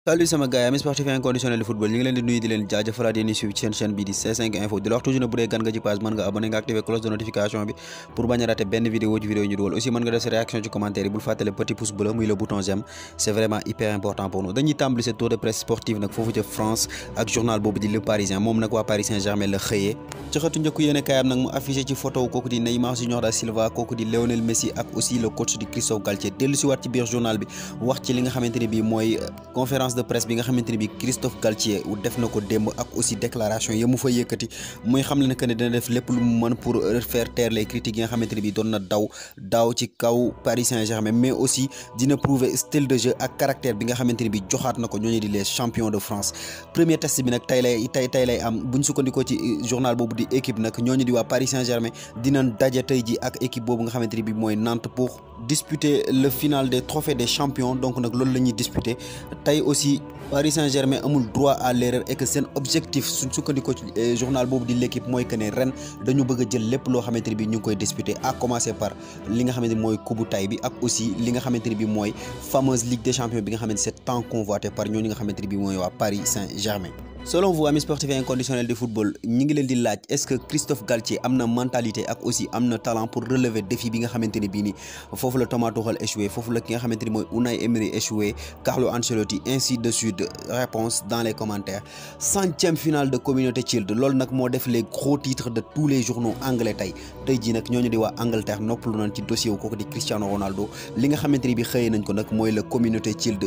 Salut sama gars yi amis sportif inconditionnel de football ñu ngi leen di nuyu di leen jaajëfalaat yéen suivre ci seen chaîne bi di C5 Info di la wax toujours ne bu dee gan nga ci page mën nga abonné nga activer cloche de notification bi pour bañ a rater benn vidéo ci vidéo ñu dugal aussi mën nga def sa réaction ci commentaire yi bul fàttale petit pouce bleu muy le bouton j'aime c'est vraiment hyper important pour nous dañuy tàmbali ce tour de presse sportive nag foofu ca France ak journal boobu di Le Parisien moom nag waa Paris Saint-Germain la xëyee ci xëtu njëkku yéene kaayam nag mu affiché ci photo kooku di Neymar Junior da Silva kooku di Lionel Messi ak aussi le coach di Christophe Galtier dellu si waat ci biir journal bi wax ci li nga xamante ne bii mooy conférence de presse bi nga xamante ne bii Christophe Galtier def na ko démb ak aussi déclaration yi mu fa yëkkati muy xam le ne que ne dina def lépp lu mu mën pour faire taire les critiques yi nga xamante ne bii doon na daaw ci kaw Paris Saint-Germain mais aussi dina prouver style de jeu ak caractère bi nga xamante ne bii joxaat na ko ñooñu di les champions de France premier test bi nag tey lay am buñ sukkandikoo ci journal boobu di équipe nag ñooñu di waa Paris Saint-Germain dinañ daje tey ji ak équipe boobu nga xamante ne bii mooy Nantes pour disputer le final des trophées des champions donc nag loolu la ñuy disputer tey aussi Paris Saint-Germain amul droit à l'erreur et que seen objectif suñ sukkandikoo ci journal boobu di l'équipe mooy que ne ren dañu bëgg a jël lépp loo xamante ne bii ñu ngi koy disputer à commencer par li nga xamante ne mooy coupe tay bi ak aussi li nga xamante ne bii mooy fameuse Ligue des champions bi nga xamante ne c'est tant convoité par ñooñu nga xamante ne bii mooy waa Paris Saint-Germain. Selon vous amis sportifs inconditionnels de football ñi ngi leen di laaj est-ce que Christophe Galtier am na mentalité ak aussi am na talent pour relever défi bi nga xamante ne bii nii foofu la Thomas Tuchel échoué foofu la ki nga xamante ni mooy Unai Emery échoué Carlo Ancelotti ainsi de suite réponse dans les commentaires. 100e finale de Community Shield loolu nag moo def les gros titres de tous les journaux anglais tey jii nag ñooñu di waa Angleterre noppalu nañ ci dossier wu kooku di Cristiano Ronaldo li nga xamante ni bi xëyee nañ ko nag mooy le Community Shield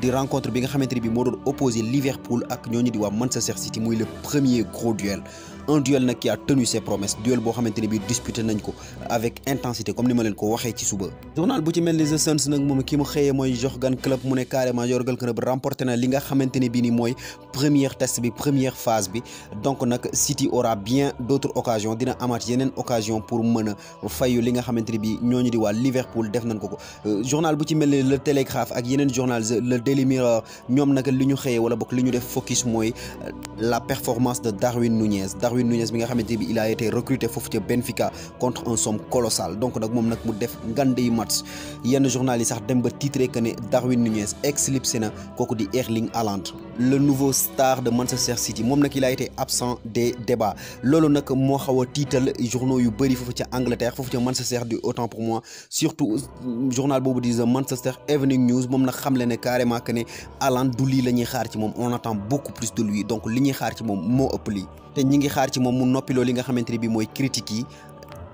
di rencontre bi nga xamante ne bi moo doon opposé Liverpool ak ñooñu di waa Manchester City muy le premier gros duel un duel nag qui a tenu ses promesses duel boo xamante ne bi disputé nañ ko avec intensité comme ni ma leen ko waxee ci suba. journal bu ci mel ni The Sun nag moom ki mu xëyee mooy Jürgen Klopp mu ne carrément Jürgen Klopp remporté na li nga xamante ne bii ni mooy première test bi première phase bi donc nag City aura bien d'autres occasions dina amaat yeneen occasion pour mën a fayu li nga xamante ne bi ñooñu di waa Liverpool def nañ ko journal bu ci mel ni le Télégraphe ak yeneen journal le Daily Mirror ñoom nag li ñu xëyee wala bokk li ñu def focus mooy la performance de Darwin Núñez bi nga xamante bi il a été recruté foofu ca Benfica contre un somme colossale donc nag moom nag mu def ngandey match yenn journal yi sax dem ba titré que ne Darwin Núñez éclipsé na kooku di Erling Haaland le nouveau star de Manchester City moom nag il a été absent des débats loolu nag moo xaw a tiital journaux yu bëri foofu ca Angleterre foofu ca Manchester du autant pour moi surtout journal boobu di The Manchester Evening News moom nag xamle ne carrément que ne Haaland du lii la ñuy xaar ci moom on attend beaucoup plus de lui donc li ñuy xaar ci moom moo ëpp lii te ñi ngi xaar ci moom mu noppiloo li nga xamante ne bi mooy critiques yi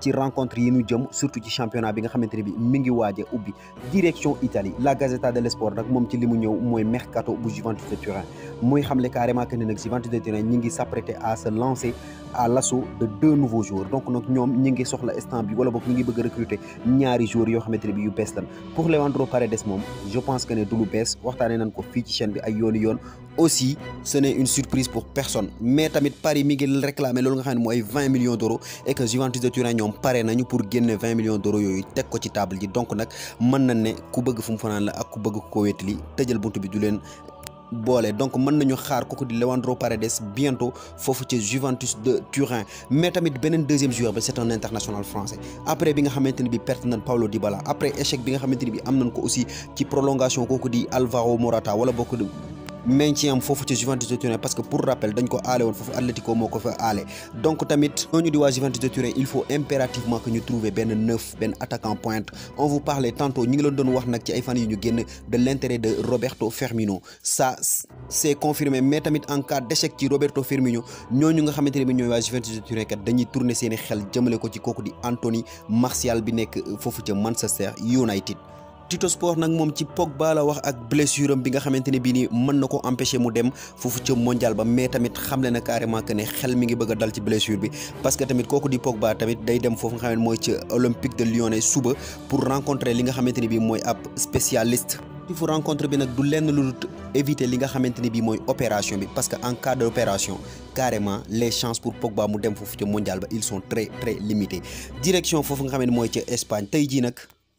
ci rencontre yi ñu jëm surtout ci championnat bi nga xamante ne bi mi ngi waaj a ubbi direction Italie la Gazzetta dello Sport nag moom ci li mu ñëw mooy mercato bu Juventus de Turin muy xamle carrément que ne nag Juventus de Turin ñi ngi s'apprêter à se lancer à l'assaut de 2 nouveaux joueurs donc nag ñoom ñi ngi soxla instant bi wala boog ñi ngi bëgg a recruter ñaari joueurs yoo xamante ne bi yu bees lan pour Leandro Paredes moom je pense que ne du lu bees waxtaanee nañ ko fii ci chaîne bi ay yoon aussi ce n'est une surprise pour personne mais tamit Paris mi ngi réclamer loolu nga xam ne mooy 20 millions d'euros et que Juventus de Turin ñoom pare nañu pour génne 20 millions d'euros yooyu teg ko ci table ji donc nag mën na ne ku bëgg fu mu fanaan la ak ku bëgg ko wétali tëjal buntu bi du leen boole donc mën nañu xaar kooku di Leandro Paredes bientôt foofu ci Juventus de Turin mais tamit beneen deuxième joueur bi c'est un international français après bi nga xamante ne bi perte nañ Paulo Dybala après échec bi nga xamante ne bi am nañ ko aussi ci prolongation kooku di Alvaro Morata wala bokk maintien am foofu ci Juventus de Turin parce que pour rappel dañ ko aale woon foofu Atlético moo ko fa aale donc tamit ñooñu di waa Juventus de Turin il faut impérativement que ñu trouver benn neuf benn attaquant pointe on vous parlait tantôt ñi ngi leen doon wax nag ci ay fan yu ñu génn de l'intérêt de Roberto Firmino ça c'est confirmé mais tamit en cas d'échec ci Roberto Firmino ñooñu nga xamante ne bi ñooy waa Juventus de Turin kat dañuy tourner seeni xel jëmale ko ci kooku di Anthony Martial bi nekk foofu ca Manchester United. Tuto Sport nag moom ci Pogba la wax ak blessure am bi nga xamante ne bii nii mën na ko empêcher mu dem foofu ca mondial ba mais tamit xamle na carrément que ne xel mi ngi bëgg a dal ci blessure bi parce que tamit kooku di Pogba tamit day dem foofu nga xam ne mooy ca Olympique de Lyon suba pour rencontrer li nga xamante ne bii mooy ab spécialiste. il faut rencontre bi nag du lenn lu éviter li nga xamante ne bii mooy opération bi parce que en cas d'opération carrément les chances pour Pogba mu dem foofu ca mondial ba ils sont très très limités direction foofu nga xam ne mooy ca Espagne tey jii nag.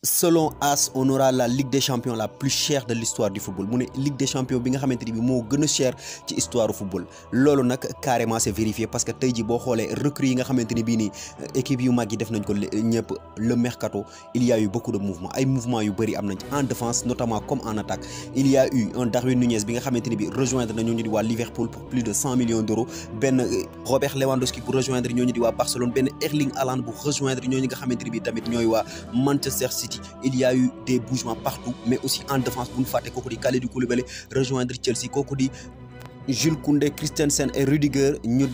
Selon AS, on aura la Ligue des Champions la plus chère de l'histoire du football mu ne Ligue des Champions bi nga xamante ni bi moo gën a cher ci histoire du football loolu nag carrément c'est vérifié parce que tey ji boo xoolee recrues yi nga xamante ni bii nii équipe yu mag yi def nañ ko ñëpp le mercato il y a eu beaucoup de mouvements ay mouvements yu bëri am nañ en défense notamment comme en attaque il y a eu un Darwin Nunez bi nga xamante ni bi rejoindre na ñooñu di waa Liverpool pour plus de 100 millions d'euros benn Robert Lewandowski pour rejoindre ñooñu di waa Barcelone benn Erling Haaland pour rejoindre ñooñu nga xamante ni bi tamit ñooy waa Manchester City. Il y a eu des bougements partout mais aussi en défense bu ñu fàtte kooku di Kalidou Koulibaly rejoindre Chelsea kooku di Jules Koundé Christensen et Rudiger ñu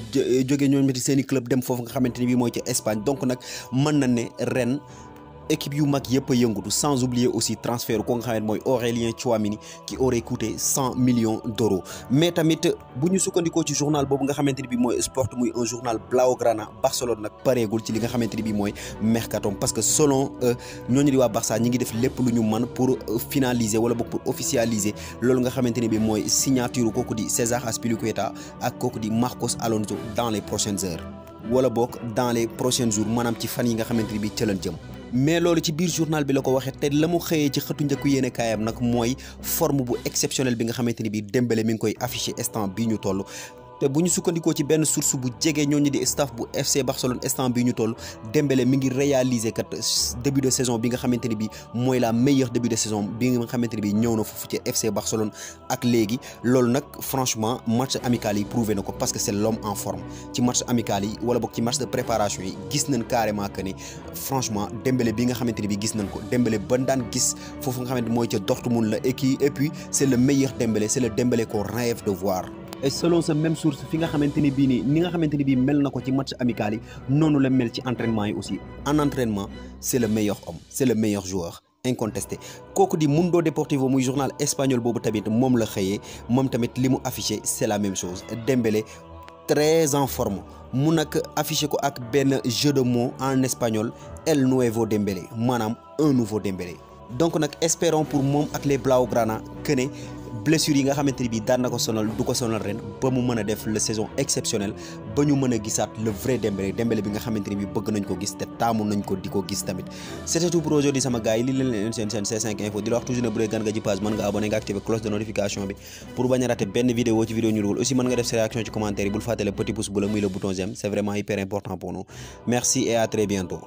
jógee ñoom ci seeni club dem foofu nga xamante ni bii mooy ci Espagne donc nag mën na ne ren équipe yu mag yëpp a yëngatu sans oublier aussi transfert ko nga xam ne mooy Aurélien Tchouameni qui aurait coûté 100 millions d'euros mais tamit bu ñu sukkandikoo ci journal boobu nga xamante ni bi mooy Sport muy un journal Blaugrana Barcelone nag pareegul ci li nga xamante ni bi mooy mercato parce que selon eux ñooñu di waa Barça ñi ngi def lépp lu ñu mën pour finaliser wala boog pour officialiser loolu nga xamante ni bi mooy signature kooku di César Azpilicueta ak kooku di Marcos Alonso dans les prochaines heures wala boog dans les prochains jours maanaam ci fan yi nga xamante ni bi ca lañ jëm. mais loolu ci biir journal bi la ko waxee te la mu xëyee ci xëtu njëkku yéene kaayam nag mooy forme bu exceptionnelle bi nga xamante ni bii Dembélé mi ngi koy affiché instant bii ñu toll. te bu ñu sukkandikoo ci benn source bu jege ñooñu di staff bu FC Barcelone instant bii ñu toll Dembélé mi ngi réaliser kat début de saison bi nga xamante ni bii mooy la meilleure début de saison bi nga xamante ni bii ñëw na foofu ci FC Barcelone ak léegi loolu nag franchement match amical yi prouvé na ko parce que c'est l'homme en forme ci match amical yi wala boog ci match de préparation yi gis nañ carrément que ni franchement Dembélé bi nga xamante ni bii gis nañ ko Dembélé ban daan gis foofu nga xamante mooy ca Dortmund la et puis c'est le meilleur Dembélé c'est le Dembélé qu'on rêve de voir. et selon sa même source fi nga xamante ni bii nii ni nga xamante ni bii mel na ko ci match amical yi noonu la mel ci entraînement yi aussi en entraînement c'est le meilleur homme c'est le meilleur joueur incontesté kooku di Mundo Deportivo muy journal espagnol boobu tamit moom la xëyee moom tamit li mu affiché c'est la même chose Dembélé très en forme mu nag affiché ko ak benn jeu de mots en espagnol El Nuevo Dembélé maanaam un nouveau Dembélé donc nag espérons pour moom ak les Blaugrana que ne blessure yi nga xamante ni bii daan na ko sonal du ko sonal ren ba mu mën a def la saison exceptionnelle ba ñu mën a gisaat le vrai Dembélé bi nga xamante ni bii bëgg nañ ko gis te taamu nañ ko di ko gis tamit c'était tout pour aujourd'hui sama gars yi li leen seen C5 info di la wax toujours ne bu dee gan nga ci page mën nga abonné nga activer cloche de notification bi pour bañ a rater benn vidéo ci vidéo ñu dugal aussi mën nga def sa réaction ci commentaire yi bul fàtte le petit pouce bleu muy le bouton j'aime c'est vraiment hyper important pour nous merci et à très bientôt